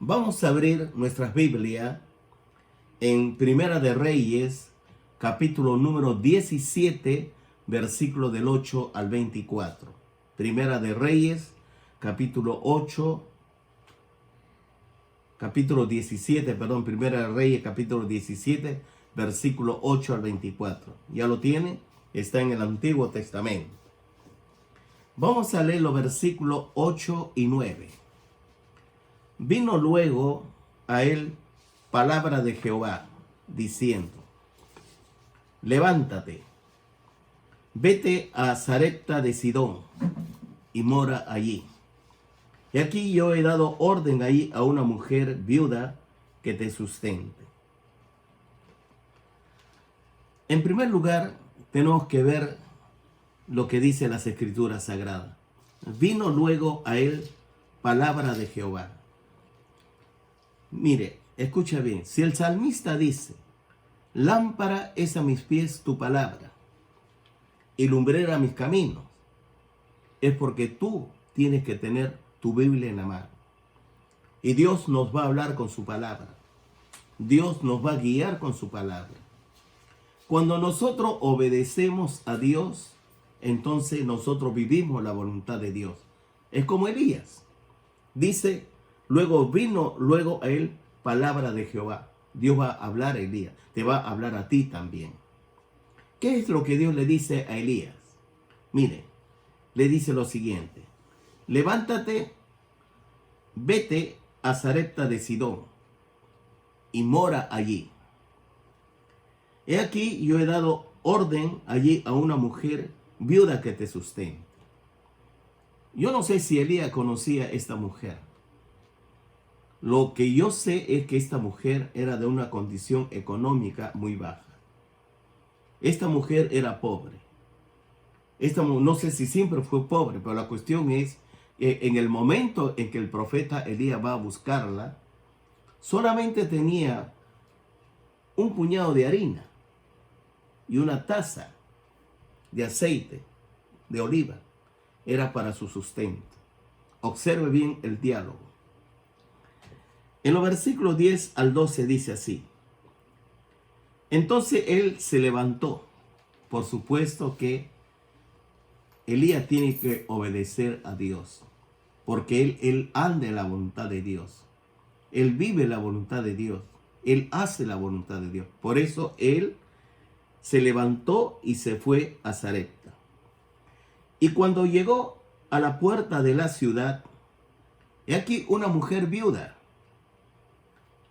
Vamos a abrir nuestra Biblia en Primera de Reyes, capítulo número 17, versículo del 8 al 24. Primera de Reyes, capítulo 17, Primera de Reyes, capítulo 17, versículo 8 al 24. ¿Ya lo tiene? Está en el Antiguo Testamento. Vamos a leer los versículos 8 y 9. Vino luego a él palabra de Jehová, diciendo: levántate, vete a Sarepta de Sidón, y mora allí. Y aquí yo he dado orden ahí a una mujer viuda que te sustente. En primer lugar, tenemos que ver lo que dice las Escrituras Sagradas. Vino luego a él palabra de Jehová. Mire, escucha bien, si el salmista dice: lámpara es a mis pies tu palabra y lumbrera mis caminos, es porque tú tienes que tener tu Biblia en la mano. Y Dios nos va a hablar con su palabra. Dios nos va a guiar con su palabra. Cuando nosotros obedecemos a Dios, entonces nosotros vivimos la voluntad de Dios. Es como Elías. Dice: luego vino luego a él palabra de Jehová. Dios va a hablar a Elías. Te va a hablar a ti también. ¿Qué es lo que Dios le dice a Elías? Mire, le dice lo siguiente: levántate, vete a Sarepta de Sidón y mora allí. He aquí yo he dado orden allí a una mujer viuda que te sustente. Yo no sé si Elías conocía a esta mujer. Lo que yo sé es que esta mujer era de una condición económica muy baja. Esta mujer era pobre. No sé si siempre fue pobre, pero la cuestión es, en el momento en que el profeta Elías va a buscarla, solamente tenía un puñado de harina y una taza de aceite de oliva. Era para su sustento. Observe bien el diálogo. En los versículos 10 al 12 dice así: entonces él se levantó. Por supuesto que Elías tiene que obedecer a Dios, porque él anda en la voluntad de Dios. Él vive la voluntad de Dios. Él hace la voluntad de Dios. Por eso él se levantó y se fue a Sarepta. Y cuando llegó a la puerta de la ciudad, he aquí una mujer viuda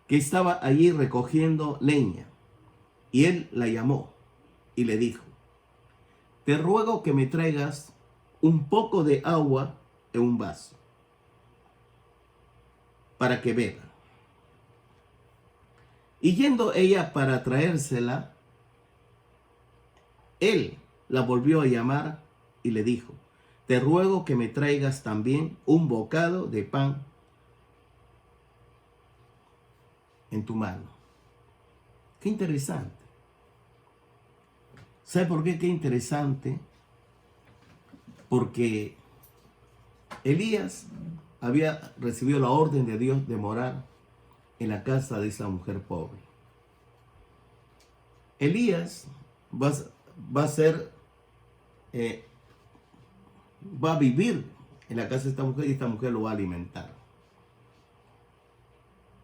que estaba allí recogiendo leña. Y él la llamó y le dijo: te ruego que me traigas un poco de agua en un vaso para que beba. Y yendo ella para traérsela, él la volvió a llamar y le dijo: te ruego que me traigas también un bocado de pan en tu mano. Qué interesante. ¿Sabe por qué? Qué interesante. Porque Elías había recibido la orden de Dios de morar en la casa de esa mujer pobre. Elías va a vivir en la casa de esta mujer y esta mujer lo va a alimentar.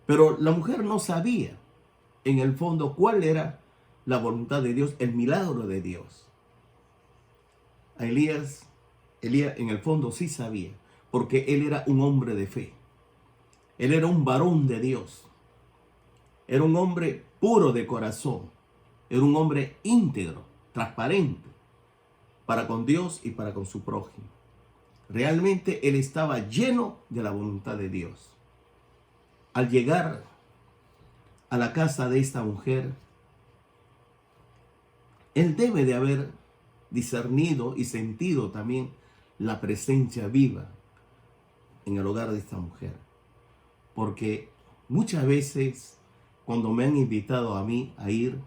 Pero la mujer no sabía en el fondo cuál era la voluntad de Dios, el milagro de Dios. A Elías en el fondo sí sabía, porque él era un hombre de fe. Él era un varón de Dios. Era un hombre puro de corazón. Era un hombre íntegro, transparente, para con Dios y para con su prójimo. Realmente él estaba lleno de la voluntad de Dios. Al llegar a la casa de esta mujer, él debe de haber discernido y sentido también la presencia viva en el hogar de esta mujer. Porque muchas veces cuando me han invitado a mí a ir,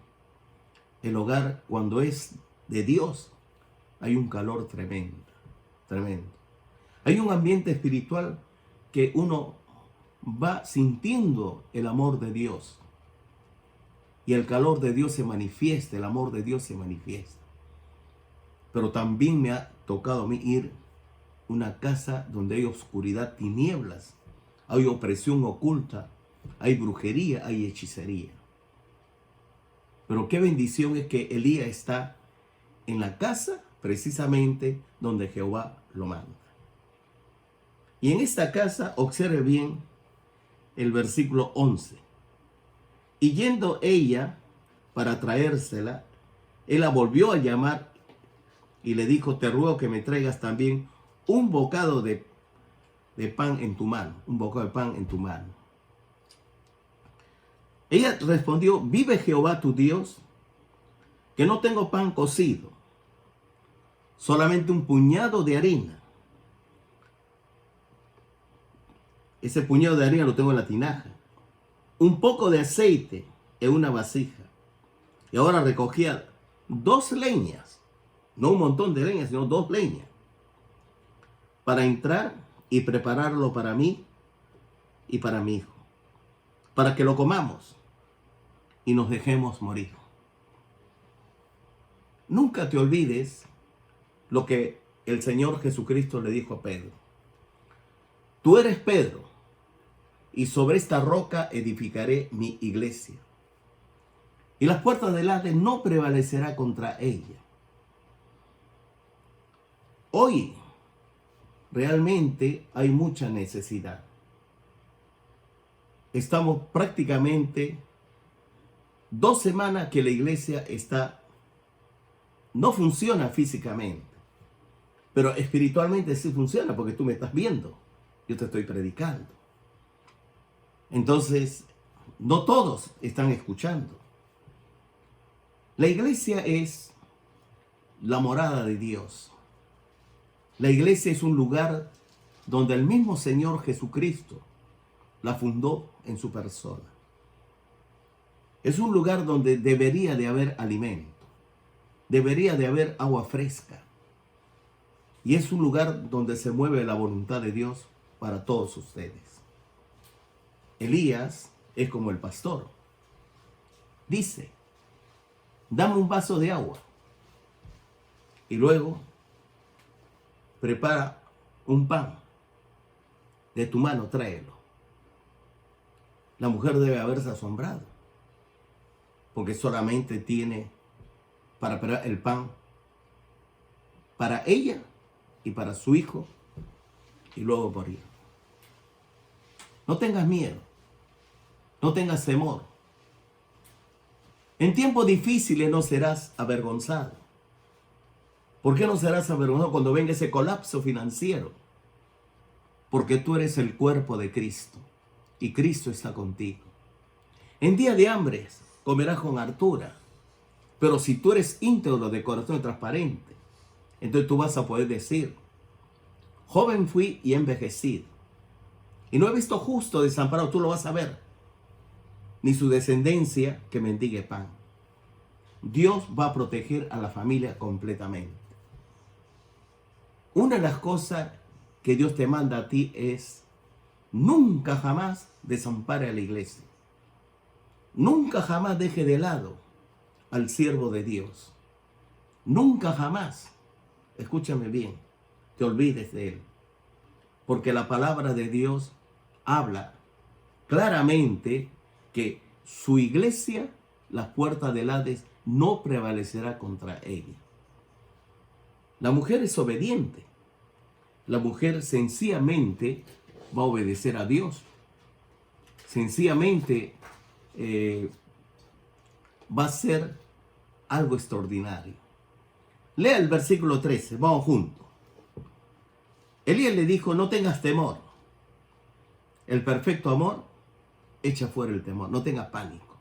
el hogar cuando es de Dios, hay un calor tremendo, tremendo. Hay un ambiente espiritual que uno va sintiendo el amor de Dios. Y el calor de Dios se manifiesta, el amor de Dios se manifiesta. Pero también me ha tocado a mí ir a una casa donde hay oscuridad, tinieblas, hay opresión oculta, hay brujería, hay hechicería. Pero qué bendición es que Elías está en la casa precisamente donde Jehová lo manda. Y en esta casa, observe bien el versículo 11. Y yendo ella para traérsela, él la volvió a llamar y le dijo, te ruego que me traigas también un bocado de pan en tu mano, un bocado de pan en tu mano. Ella respondió, vive Jehová tu Dios, que no tengo pan cocido, solamente un puñado de harina. Ese puñado de harina lo tengo en la tinaja. Un poco de aceite en una vasija. Y ahora recogía 2 leñas, no un montón de leñas, sino 2 leñas, para entrar y prepararlo para mí y para mi hijo, para que lo comamos y nos dejemos morir. Nunca te olvides lo que el Señor Jesucristo le dijo a Pedro. Tú eres Pedro, y sobre esta roca edificaré mi iglesia. Y las puertas del Hades no prevalecerá contra ella. Hoy realmente hay mucha necesidad. Estamos prácticamente 2 semanas que la iglesia no funciona físicamente, pero espiritualmente sí funciona porque tú me estás viendo, yo te estoy predicando. Entonces, no todos están escuchando. La iglesia es la morada de Dios. La iglesia es un lugar donde el mismo Señor Jesucristo la fundó en su persona. Es un lugar donde debería de haber alimento, debería de haber agua fresca. Y es un lugar donde se mueve la voluntad de Dios para todos ustedes. Elías es como el pastor. Dice, dame un vaso de agua. Y luego prepara un pan. De tu mano tráelo. La mujer debe haberse asombrado, porque solamente tiene para preparar el pan para ella y para su hijo, y luego morir. No tengas miedo, no tengas temor. En tiempos difíciles no serás avergonzado. ¿Por qué no serás avergonzado cuando venga ese colapso financiero? Porque tú eres el cuerpo de Cristo y Cristo está contigo. En día de hambre comerás con hartura, pero si tú eres íntegro de corazón y transparente, entonces tú vas a poder decir, joven fui y envejecido, y no he visto justo desamparado, tú lo vas a ver, ni su descendencia que mendigue pan. Dios va a proteger a la familia completamente. Una de las cosas que Dios te manda a ti es nunca jamás desampare a la iglesia. Nunca jamás deje de lado al siervo de Dios. Nunca jamás, escúchame bien, te olvides de él. Porque la palabra de Dios habla claramente que su iglesia, las puertas del Hades, no prevalecerá contra ella. La mujer es obediente. La mujer sencillamente va a obedecer a Dios. Sencillamente va a ser algo extraordinario. Lea el versículo 13, vamos juntos. Elías le dijo, no tengas temor. El perfecto amor echa fuera el temor. No tengas pánico.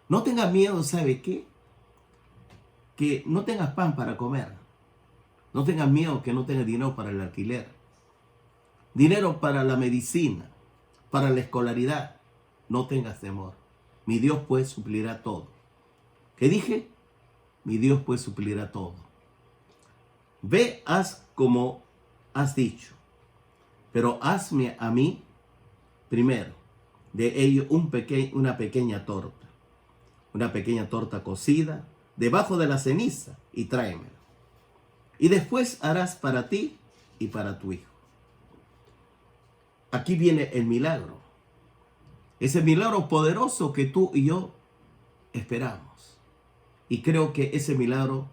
No tengas miedo, ¿sabe qué? Que no tengas pan para comer. No tengas miedo que no tengas dinero para el alquiler. Dinero para la medicina, para la escolaridad. No tengas temor. Mi Dios pues suplirá todo. ¿Qué dije? Mi Dios pues suplirá todo. Ve, haz como has dicho, pero hazme a mí primero de ello una pequeña torta cocida debajo de la ceniza y tráemela. Y después harás para ti y para tu hijo. Aquí viene el milagro. Ese milagro poderoso que tú y yo esperamos. Y creo que ese milagro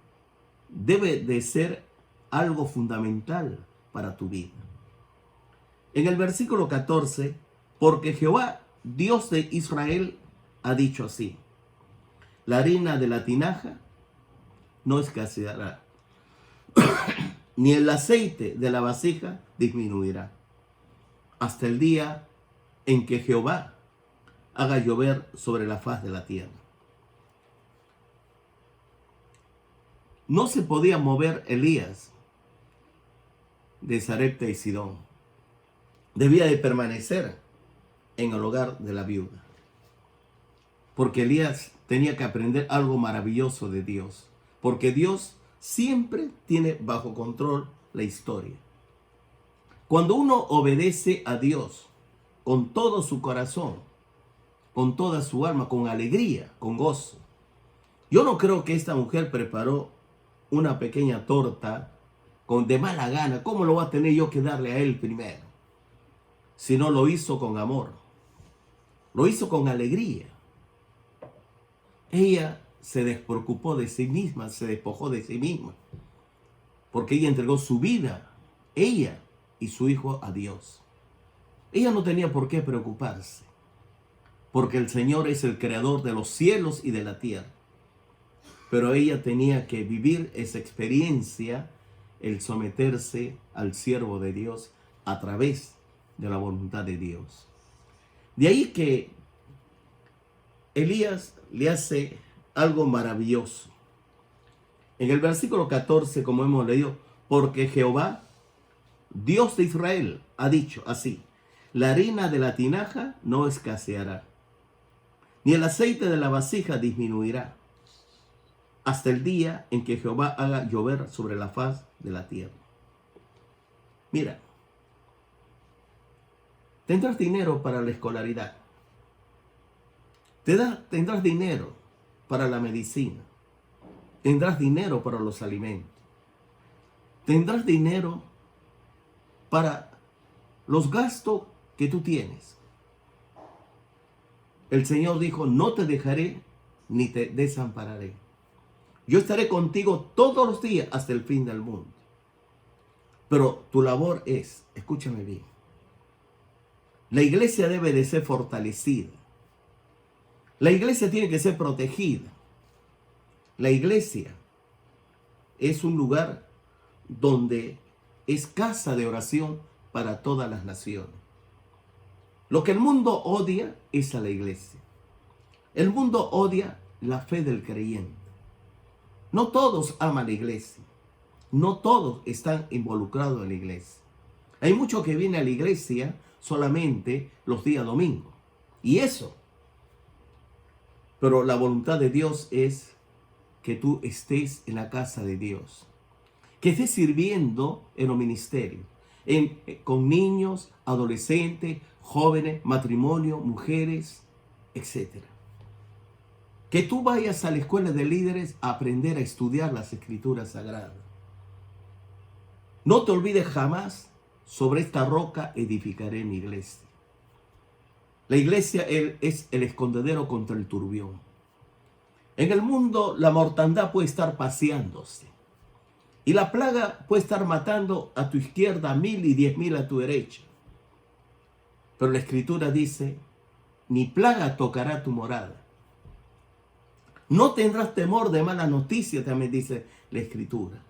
debe de ser algo fundamental para tu vida. En el versículo 14, porque Jehová, Dios de Israel, ha dicho así: la harina de la tinaja no escaseará, ni el aceite de la vasija disminuirá, hasta el día en que Jehová haga llover sobre la faz de la tierra. No se podía mover Elías de Sarepta y Sidón. Debía de permanecer en el hogar de la viuda, porque Elías tenía que aprender algo maravilloso de Dios, porque Dios siempre tiene bajo control la historia. Cuando uno obedece a Dios con todo su corazón, con toda su alma, con alegría, con gozo. Yo no creo que esta mujer preparó una pequeña torta de mala gana. ¿Cómo lo va a tener yo que darle a él primero? Si no, lo hizo con amor, lo hizo con alegría. Ella se despreocupó de sí misma, se despojó de sí misma, porque ella entregó su vida, ella y su hijo, a Dios. Ella no tenía por qué preocuparse, porque el Señor es el creador de los cielos y de la tierra. Pero ella tenía que vivir esa experiencia, el someterse al siervo de Dios a través de la voluntad de Dios. De ahí que Elías le hace algo maravilloso. En el versículo 14, como hemos leído, porque Jehová, Dios de Israel, ha dicho así: la harina de la tinaja no escaseará, ni el aceite de la vasija disminuirá, hasta el día en que Jehová haga llover sobre la faz de la tierra. Mira, tendrás dinero para la escolaridad, tendrás dinero para la medicina, tendrás dinero para los alimentos, tendrás dinero para los gastos que tú tienes. El Señor dijo: no te dejaré ni te desampararé. Yo estaré contigo todos los días hasta el fin del mundo. Pero tu labor es, escúchame bien, la iglesia debe de ser fortalecida. La iglesia tiene que ser protegida. La iglesia es un lugar donde es casa de oración para todas las naciones. Lo que el mundo odia es a la iglesia. El mundo odia la fe del creyente. No todos aman la iglesia. No todos están involucrados en la iglesia. Hay muchos que vienen a la iglesia solamente los días domingos. Y eso. Pero la voluntad de Dios es que tú estés en la casa de Dios, que estés sirviendo en los ministerios, con niños, adolescentes, jóvenes, matrimonio, mujeres, etc. Que tú vayas a la escuela de líderes a aprender a estudiar las escrituras sagradas. No te olvides jamás: sobre esta roca edificaré mi iglesia. La iglesia es el escondedero contra el turbión. En el mundo la mortandad puede estar paseándose y la plaga puede estar matando a tu izquierda 1000 y 10.000 a tu derecha. Pero la escritura dice: ni plaga tocará tu morada. No tendrás temor de mala noticia, también dice la escritura.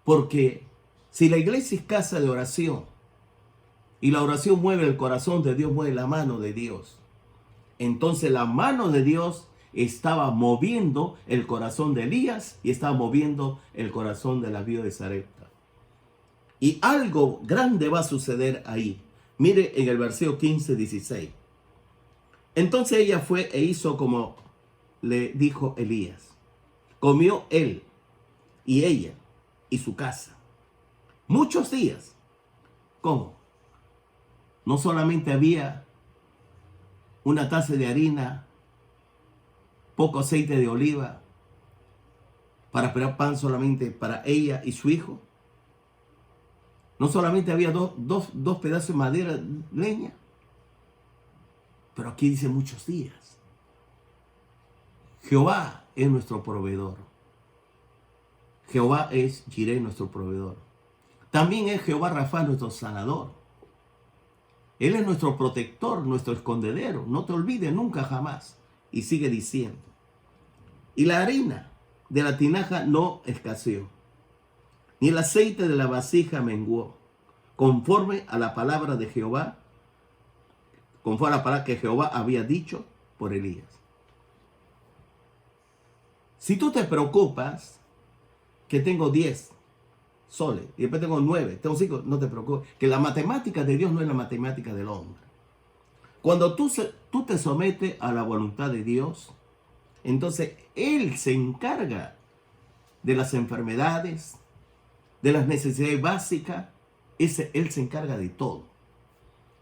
Porque si la iglesia es casa de oración, y la oración mueve el corazón de Dios, mueve la mano de Dios, entonces la mano de Dios estaba moviendo el corazón de Elías y estaba moviendo el corazón de la viuda de Sarepta. Y algo grande va a suceder ahí. Mire en el versículo 15-16. Entonces ella fue e hizo como le dijo Elías. Comió él y ella y su casa muchos días. ¿Cómo? no solamente había una taza de harina, poco aceite de oliva, para preparar pan solamente para ella y su hijo. No solamente había dos pedazos de madera, leña, pero aquí dice muchos días. Jehová es nuestro proveedor. Jehová es Jireh, nuestro proveedor. También es Jehová Rafa, nuestro sanador. Él es nuestro protector, nuestro escondedero. No te olvides nunca jamás. Y sigue diciendo. Y la harina de la tinaja no escaseó, ni el aceite de la vasija menguó, conforme a la palabra de Jehová, conforme a la palabra que Jehová había dicho por Elías. Si tú te preocupas que tengo 10 soles y después tengo 9, tengo 5, no te preocupes, que la matemática de Dios no es la matemática del hombre. Cuando tú te sometes a la voluntad de Dios, entonces Él se encarga de las enfermedades, de las necesidades básicas. Él se encarga de todo.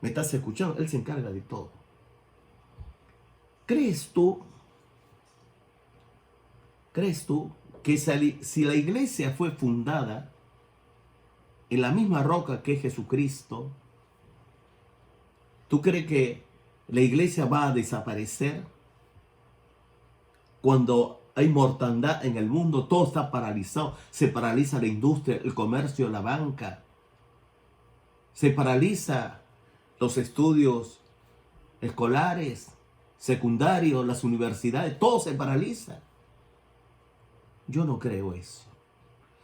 ¿Me estás escuchando? Él se encarga de todo. ¿Crees tú que si la iglesia fue fundada en la misma roca que es Jesucristo, tú crees que la iglesia va a desaparecer? Cuando hay mortandad en el mundo, todo está paralizado. Se paraliza la industria, el comercio, la banca. Se paraliza los estudios escolares, secundarios, las universidades. Todo se paraliza. Yo no creo eso.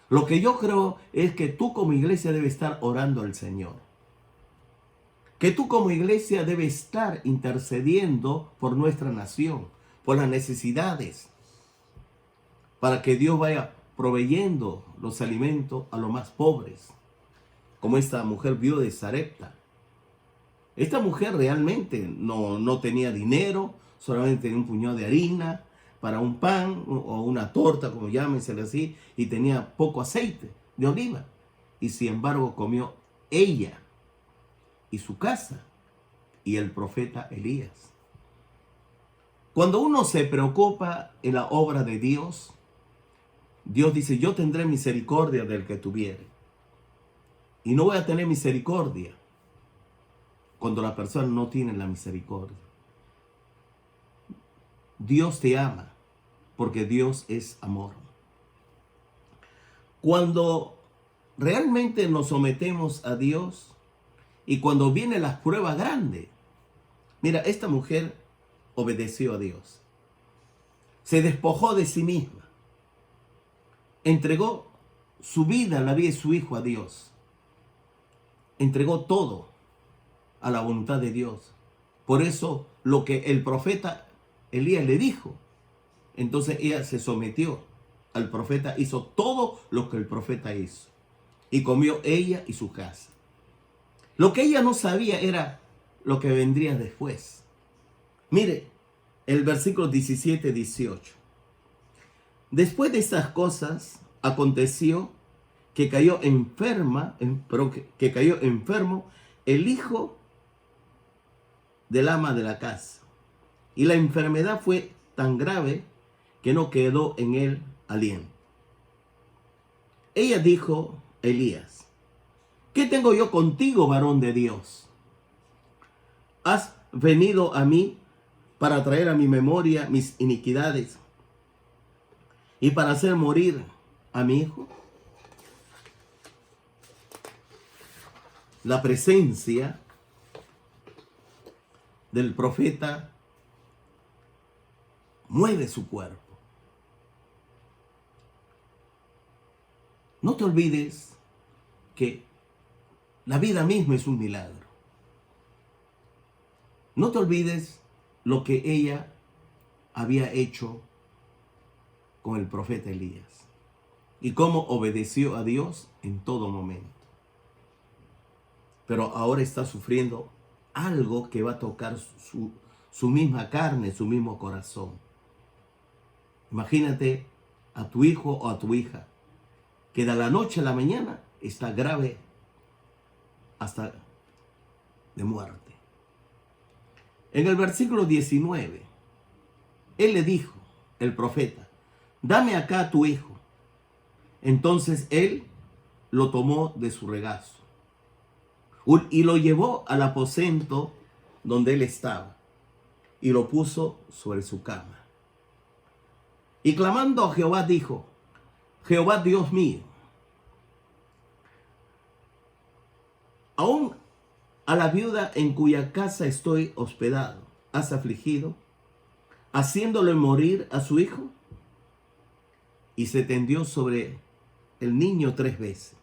Lo que yo creo es que tú como iglesia debes estar orando al Señor. Que tú como iglesia debes estar intercediendo por nuestra nación, por las necesidades, para que Dios vaya proveyendo los alimentos a los más pobres, como esta mujer viuda de Sarepta. Esta mujer realmente no tenía dinero, solamente tenía un puñado de harina para un pan o una torta, como llámensele así, y tenía poco aceite de oliva. Y sin embargo comió ella y su casa y el profeta Elías. Cuando uno se preocupa en la obra de Dios, Dios dice, yo tendré misericordia del que tuviere. Y no voy a tener misericordia cuando la persona no tiene la misericordia. Dios te ama porque Dios es amor. Cuando realmente nos sometemos a Dios y cuando vienen las pruebas grandes, mira, esta mujer obedeció a Dios. Se despojó de sí misma. Entregó su vida, la vida de su hijo a Dios. Entregó todo a la voluntad de Dios. Por eso lo que el profeta Elías le dijo, entonces ella se sometió al profeta, hizo todo lo que el profeta hizo. Y comió ella y su casa. Lo que ella no sabía era lo que vendría después. Mire, el versículo 17-18. Después de estas cosas, aconteció que cayó enfermo el hijo del ama de la casa. Y la enfermedad fue tan grave que no quedó en él aliento. Ella dijo a Elías, ¿qué tengo yo contigo, varón de Dios? ¿Has venido a mí para traer a mi memoria mis iniquidades y para hacer morir a mi hijo? La presencia del profeta mueve su cuerpo. No te olvides que la vida misma es un milagro. No te olvides lo que ella había hecho con el profeta Elías y cómo obedeció a Dios en todo momento. Pero ahora está sufriendo algo que va a tocar su misma carne, su mismo corazón. Imagínate a tu hijo o a tu hija que de la noche a la mañana está grave hasta de muerte. En el versículo 19, él le dijo, el profeta, dame acá a tu hijo. Entonces él lo tomó de su regazo y lo llevó al aposento donde él estaba y lo puso sobre su cama. Y clamando a Jehová dijo, Jehová Dios mío, aún a la viuda en cuya casa estoy hospedado, ¿has afligido, haciéndole morir a su hijo? Y se tendió sobre el niño 3 veces.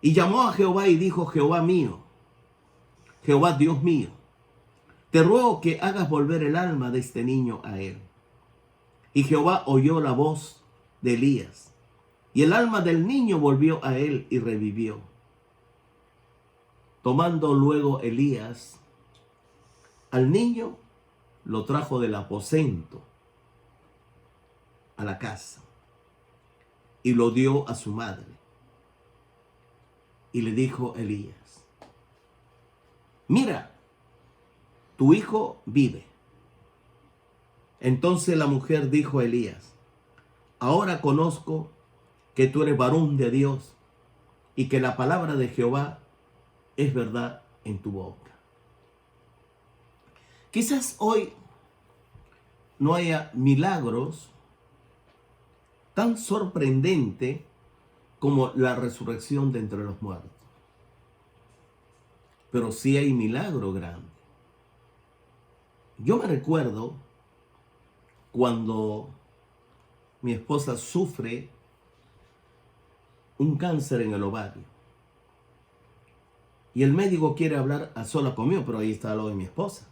Y llamó a Jehová y dijo, Jehová mío, Jehová Dios mío, te ruego que hagas volver el alma de este niño a él. Y Jehová oyó la voz de Elías, y el alma del niño volvió a él y revivió. Tomando luego Elías al niño, lo trajo del aposento a la casa y lo dio a su madre. Y le dijo Elías, mira, tu hijo vive. Entonces la mujer dijo a Elías, ahora conozco que tú eres varón de Dios y que la palabra de Jehová es verdad en tu boca. Quizás hoy no haya milagros tan sorprendente como la resurrección de entre los muertos. Pero sí hay milagro grande. Yo me recuerdo cuando mi esposa sufre un cáncer en el ovario. Y el médico quiere hablar a solas conmigo, pero ahí está lo de mi esposa.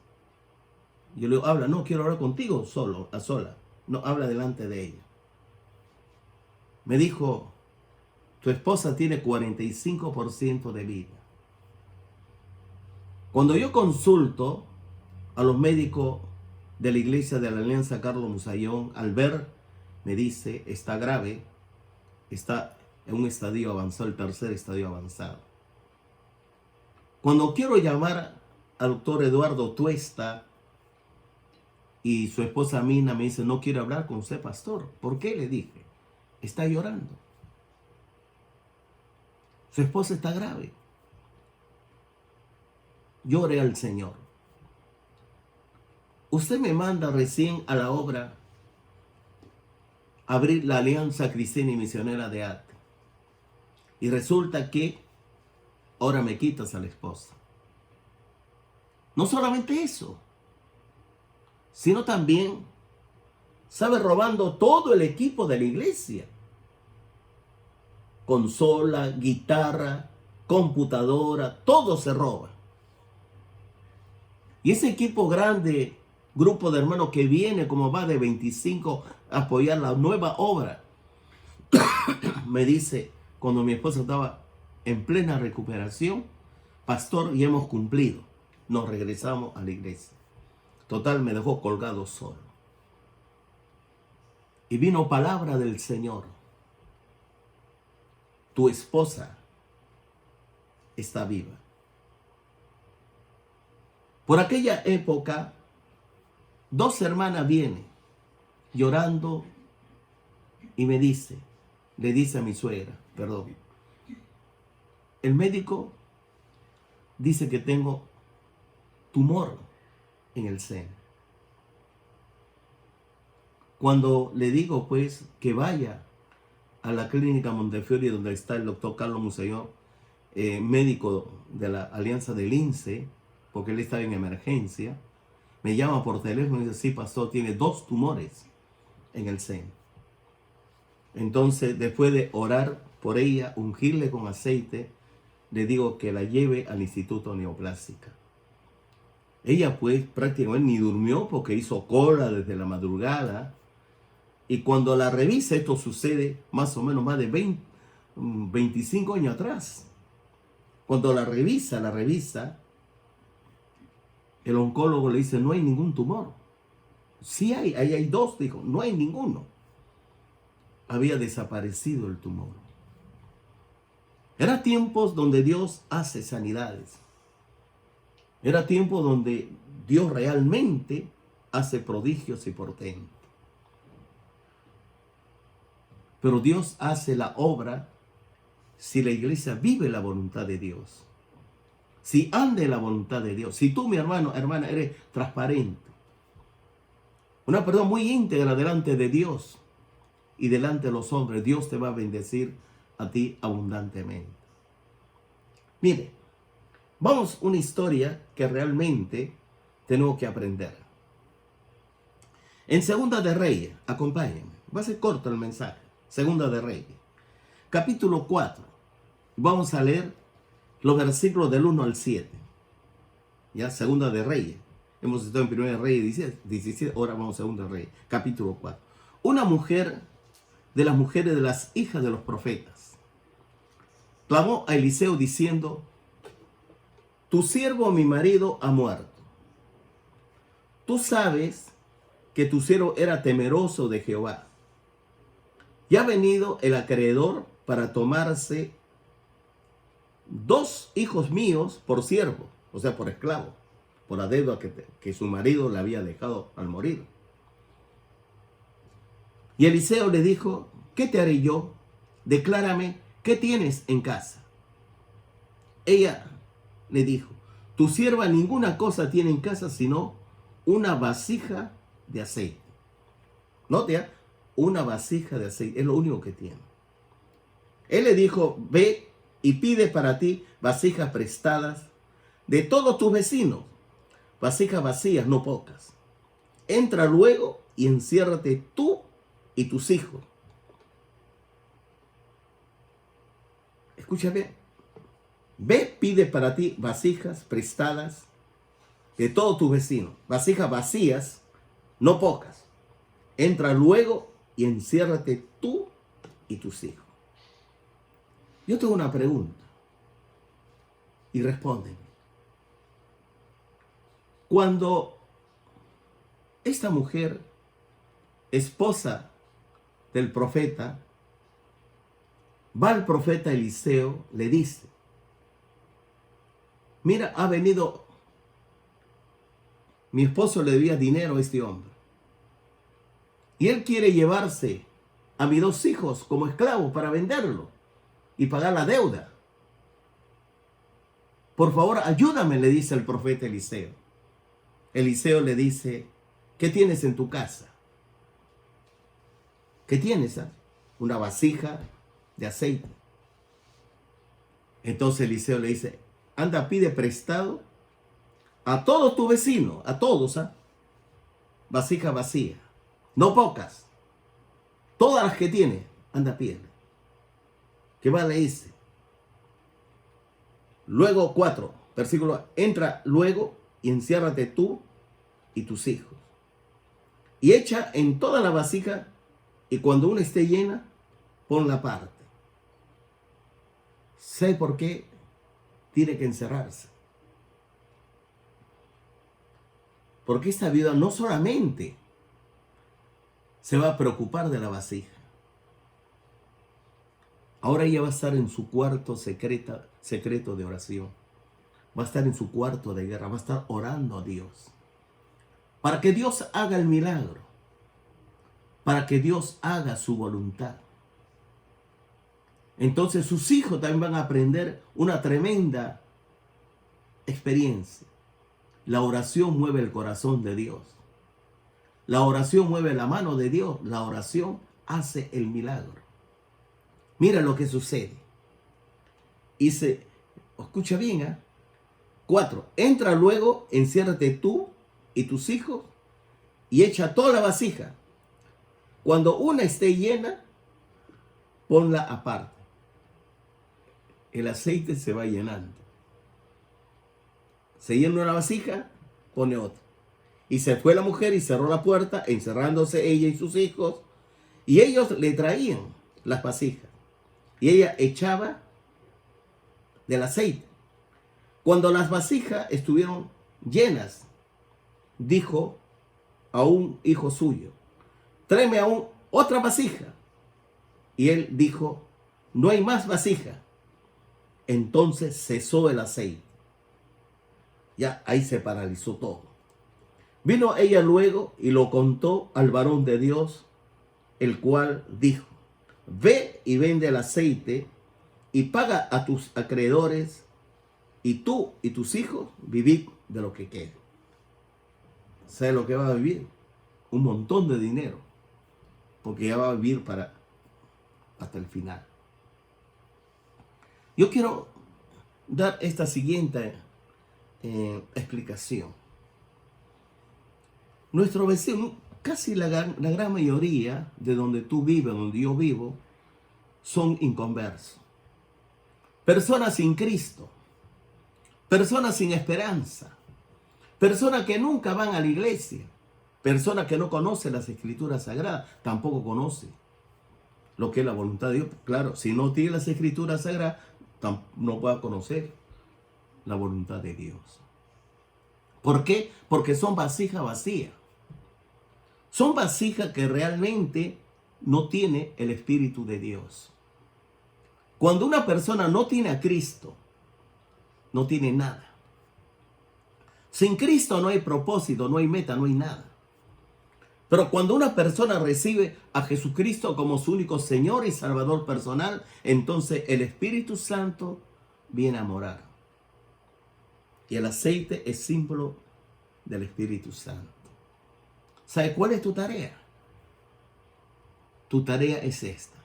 Yo le digo, habla, no, quiero hablar contigo solo, a solas. No, habla delante de ella. Me dijo, tu esposa tiene 45% de vida. Cuando yo consulto a los médicos de la iglesia de la Alianza Carlos Musayón, al ver, me dice, está grave, está en un estadio avanzado, el tercer estadio avanzado. Cuando quiero llamar al doctor Eduardo Tuesta y su esposa Mina me dice, no quiero hablar con usted, pastor. ¿Por qué? Le dije, está llorando. Su esposa está grave. Llore al Señor. Usted me manda recién a la obra abrir la Alianza Cristiana y Misionera de Ate. Y resulta que ahora me quitas a la esposa. No solamente eso, sino también sabe robando todo el equipo de la iglesia. Consola, guitarra, computadora, todo se roba. Y ese equipo grande, grupo de hermanos que viene como va de 25 a apoyar la nueva obra, me dice, cuando mi esposa estaba en plena recuperación, pastor, y hemos cumplido, nos regresamos a la iglesia. Total, me dejó colgado solo. Y vino palabra del Señor. Tu esposa está viva. Por aquella época, 2 hermanas vienen llorando y me dice, le dice a mi suegra, perdón, el médico dice que tengo tumor en el seno. Cuando le digo pues que vaya a la clínica Montefiore donde está el doctor Carlos Musayón, médico de la Alianza del INSE, porque él estaba en emergencia, me llama por teléfono y dice, sí, pastor, tiene 2 tumores en el seno. Entonces, después de orar por ella, ungirle con aceite, le digo que la lleve al Instituto Neoplástica. Ella pues prácticamente ni durmió porque hizo cola desde la madrugada. Y cuando la revisa, esto sucede más o menos más de 25 años atrás. Cuando la revisa, el oncólogo le dice, no hay ningún tumor. Sí hay, ahí hay 2, dijo, no hay ninguno. Había desaparecido el tumor. Eran tiempos donde Dios hace sanidades. Era tiempo donde Dios realmente hace prodigios y portentos. Pero Dios hace la obra si la iglesia vive la voluntad de Dios. Si anda en la voluntad de Dios. Si tú, mi hermano, hermana, eres transparente. Una persona muy íntegra delante de Dios y delante de los hombres, Dios te va a bendecir a ti abundantemente. Mire, vamos a una historia que realmente tenemos que aprender. En Segunda de Reyes, acompáñenme, va a ser corto el mensaje. Segunda de Reyes, capítulo 4. Vamos a leer los versículos del 1 al 7. Ya, Segunda de Reyes. Hemos estado en Primera de Reyes 17, ahora vamos a Segunda de Reyes, capítulo 4. Una mujer de las mujeres de las hijas de los profetas clamó a Eliseo diciendo: tu siervo mi marido ha muerto. Tú sabes que tu siervo era temeroso de Jehová. Y ha venido el acreedor para tomarse 2 hijos míos por siervo, o sea, por esclavo, por la deuda que su marido le había dejado al morir. Y Eliseo le dijo: ¿qué te haré yo? Declárame, ¿qué tienes en casa? Ella le dijo: tu sierva ninguna cosa tiene en casa sino una vasija de aceite. Note, una vasija de aceite, es lo único que tiene. Él le dijo: ve y pide para ti vasijas prestadas de todos tus vecinos, vasijas vacías, no pocas. Entra luego y enciérrate tú y tus hijos. Escúchame. Ve, pide para ti vasijas prestadas de todos tus vecinos, vasijas vacías, no pocas. Entra luego y enciérrate tú y tus hijos. Yo tengo una pregunta y respóndeme. Cuando esta mujer, esposa del profeta, va al profeta Eliseo, le dice: mira, ha venido, mi esposo le debía dinero a este hombre y él quiere llevarse a mis 2 hijos como esclavos para venderlo y pagar la deuda. Por favor, ayúdame, le dice el profeta Eliseo. Eliseo le dice: ¿qué tienes en tu casa? ¿Qué tienes? Una vasija de aceite. Entonces Eliseo le dice: anda, pide prestado a todos tus vecinos, a todos, vasija vacía, no pocas, todas las que tiene, anda, pide. ¿Qué más le dice? Luego 4, versículo: entra luego y enciérrate tú y tus hijos. Y echa en toda la vasija, y cuando una esté llena, ponla aparte. ¿Sabe por qué tiene que encerrarse? Porque esta viuda no solamente se va a preocupar de la vasija. Ahora ella va a estar en su cuarto secreto de oración. Va a estar en su cuarto de guerra. Va a estar orando a Dios. Para que Dios haga el milagro. Para que Dios haga su voluntad. Entonces sus hijos también van a aprender una tremenda experiencia. La oración mueve el corazón de Dios. La oración mueve la mano de Dios. La oración hace el milagro. Mira lo que sucede. Y escucha bien, 4. Entra luego, enciérrate tú y tus hijos y echa toda la vasija. Cuando una esté llena, ponla aparte. El aceite se va llenando. Se llena una vasija, pone otra. Y se fue la mujer y cerró la puerta, encerrándose ella y sus hijos. Y ellos le traían las vasijas. Y ella echaba del aceite. Cuando las vasijas estuvieron llenas, dijo a un hijo suyo: tráeme aún otra vasija. Y él dijo: no hay más vasija. Entonces cesó el aceite. Ya ahí se paralizó todo. Vino ella luego y lo contó al varón de Dios, el cual dijo: ve y vende el aceite y paga a tus acreedores, y tú y tus hijos vivid de lo que quede. ¿Sabe lo que va a vivir? Un montón de dinero, porque ya va a vivir hasta el final. Yo quiero dar esta siguiente explicación. Nuestro vecino, casi la gran mayoría de donde tú vives, donde yo vivo, son inconversos. Personas sin Cristo, personas sin esperanza, personas que nunca van a la iglesia, personas que no conocen las escrituras sagradas, tampoco conocen lo que es la voluntad de Dios. Claro, si no tiene las escrituras sagradas, no puede conocer la voluntad de Dios. ¿Por qué? Porque son vasijas vacías. Son vasijas que realmente no tiene el Espíritu de Dios. Cuando una persona no tiene a Cristo, no tiene nada. Sin Cristo no hay propósito, no hay meta, no hay nada. Pero cuando una persona recibe a Jesucristo como su único Señor y Salvador personal, entonces el Espíritu Santo viene a morar. Y el aceite es símbolo del Espíritu Santo. ¿Sabe cuál es tu tarea? Tu tarea es esta.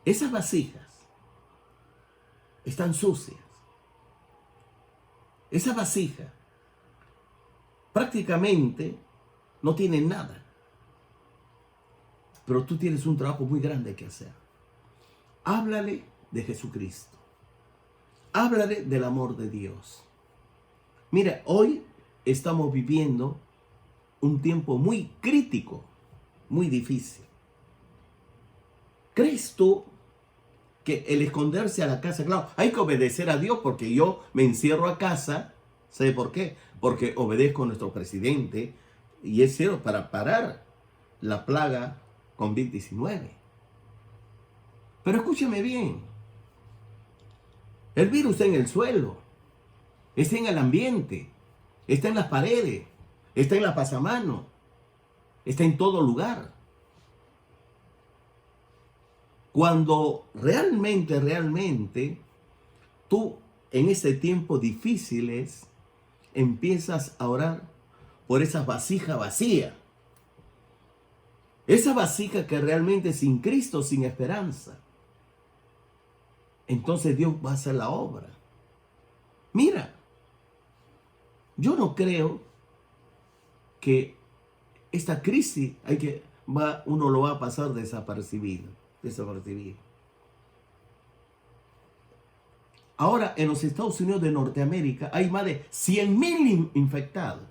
Esas vasijas están sucias. Esas vasijas prácticamente no tienen nada. Pero tú tienes un trabajo muy grande que hacer. Háblale de Jesucristo. Háblale del amor de Dios. Mira, hoy estamos viviendo un tiempo muy crítico, muy difícil. ¿Crees tú que el esconderse a la casa, claro, hay que obedecer a Dios, porque yo me encierro a casa? ¿Sabe por qué? Porque obedezco a nuestro presidente, y es cierto, para parar la plaga COVID-19. Pero escúcheme bien, el virus está en el suelo, está en el ambiente, está en las paredes, está en la pasamano, está en todo lugar. Cuando realmente tú en ese tiempo difíciles empiezas a orar por esas vasijas vacías, esa vasija que realmente sin Cristo, sin esperanza, entonces Dios va a hacer la obra. Mira, yo no creo que esta crisis uno lo va a pasar desapercibido. Ahora en los Estados Unidos de Norteamérica hay más de 100.000 infectados.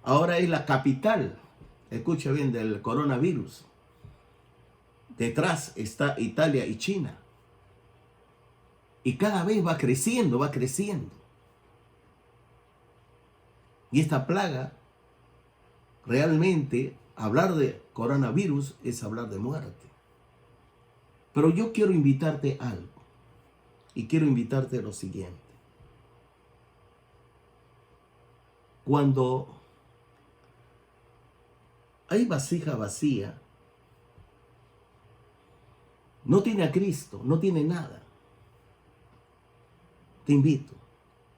Ahora es la capital, escucha bien, del coronavirus. Detrás está Italia y China. Y cada vez va creciendo, va creciendo. Y esta plaga, realmente, hablar de coronavirus es hablar de muerte. Pero yo quiero invitarte a algo. Y quiero invitarte a lo siguiente. Cuando hay vasija vacía, no tiene a Cristo, no tiene nada. Te invito,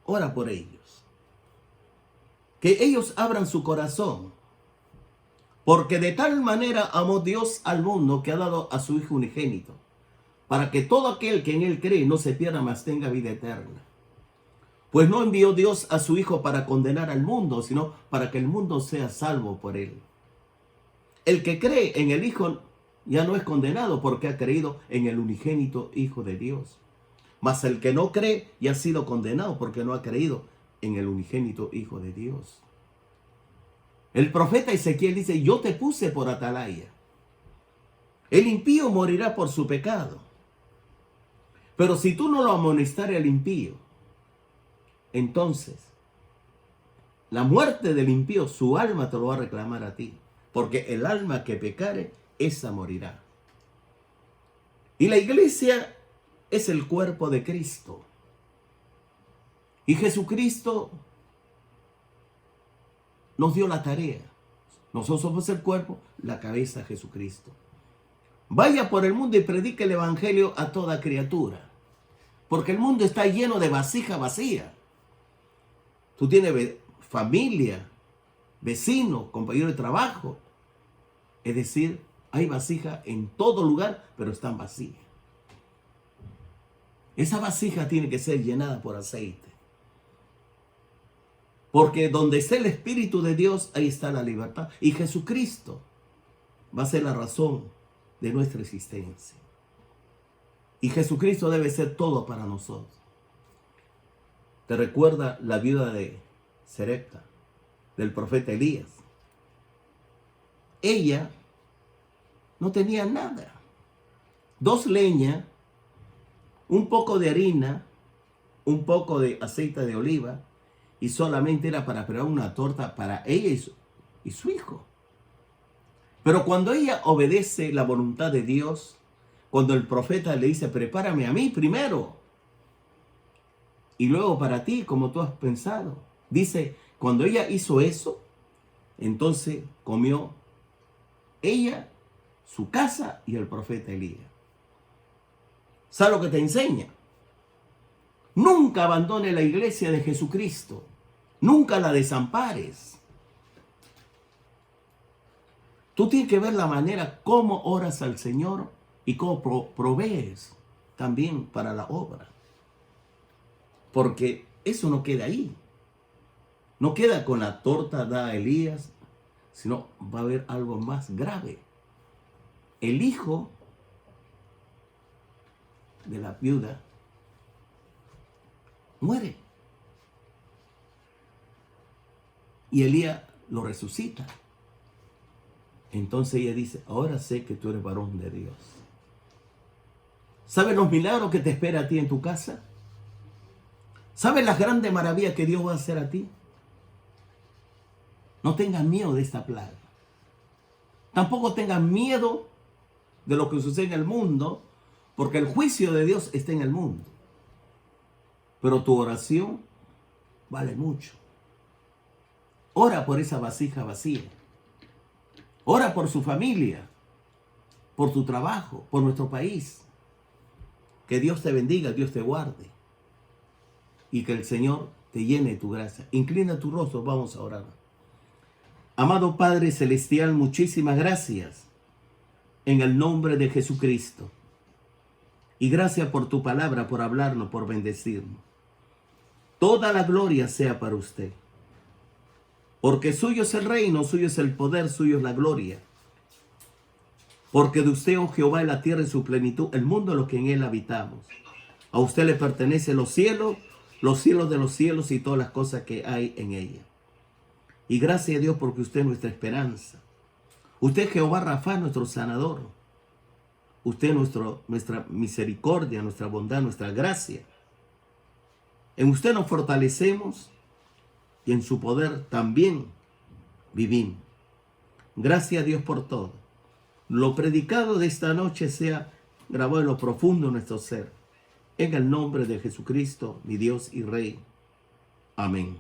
ora por ellos. Que ellos abran su corazón. Porque de tal manera amó Dios al mundo que ha dado a su Hijo unigénito, para que todo aquel que en Él cree no se pierda, mas tenga vida eterna. Pues no envió Dios a su Hijo para condenar al mundo, sino para que el mundo sea salvo por Él. El que cree en el Hijo ya no es condenado, porque ha creído en el unigénito Hijo de Dios. Mas el que no cree ya ha sido condenado, porque no ha creído en el unigénito Hijo de Dios. El profeta Ezequiel dice: yo te puse por atalaya. El impío morirá por su pecado. Pero si tú no lo amonestares al impío, entonces la muerte del impío, su alma te lo va a reclamar a ti. Porque el alma que pecare, esa morirá. Y la iglesia es el cuerpo de Cristo. Y Jesucristo nos dio la tarea. Nosotros somos el cuerpo, la cabeza Jesucristo. Vaya por el mundo y predique el evangelio a toda criatura. Porque el mundo está lleno de vasija vacía. Tú tienes familia, vecino, compañero de trabajo. Es decir, hay vasija en todo lugar, pero están vacías. Esa vasija tiene que ser llenada por aceite. Porque donde está el Espíritu de Dios, ahí está la libertad. Y Jesucristo va a ser la razón de nuestra existencia. Y Jesucristo debe ser todo para nosotros. ¿Te recuerda la viuda de Sarepta, del profeta Elías? Ella no tenía nada. 2 leñas, un poco de harina, un poco de aceite de oliva, y solamente era para preparar una torta para ella y su hijo. Pero cuando ella obedece la voluntad de Dios, cuando el profeta le dice, prepárame a mí primero, y luego para ti, como tú has pensado. Dice, cuando ella hizo eso, entonces comió ella, su casa y el profeta Elías. ¿Sabes lo que te enseña? Nunca abandone la iglesia de Jesucristo. Nunca la desampares. Tú tienes que ver la manera cómo oras al Señor y cómo provees también para la obra. Porque eso no queda ahí. No queda con la torta da a Elías, sino va a haber algo más grave. El hijo de la viuda muere. Y Elías lo resucita. Entonces ella dice, ahora sé que tú eres varón de Dios. ¿Sabes los milagros que te espera a ti en tu casa? ¿Sabes las grandes maravillas que Dios va a hacer a ti? No tengas miedo de esta plaga. Tampoco tengas miedo de lo que sucede en el mundo, porque el juicio de Dios está en el mundo. Pero tu oración vale mucho. Ora por esa vasija vacía. Ora por su familia, por tu trabajo, por nuestro país. Que Dios te bendiga, Dios te guarde. Y que el Señor te llene de tu gracia. Inclina tu rostro, vamos a orar. Amado Padre Celestial, muchísimas gracias en el nombre de Jesucristo. Y gracias por tu palabra, por hablarnos, por bendecirnos. Toda la gloria sea para usted. Porque suyo es el reino, suyo es el poder, suyo es la gloria. Porque de usted, oh Jehová, es la tierra y su plenitud, el mundo, lo que en él habitamos. A usted le pertenecen los cielos de los cielos y todas las cosas que hay en ella. Y gracias a Dios porque usted es nuestra esperanza. Usted es Jehová Rafa, nuestro sanador. Usted es nuestra misericordia, nuestra bondad, nuestra gracia. En usted nos fortalecemos y en su poder también vivimos. Gracias a Dios por todo. Lo predicado de esta noche sea grabado en lo profundo de nuestro ser. En el nombre de Jesucristo, mi Dios y Rey. Amén.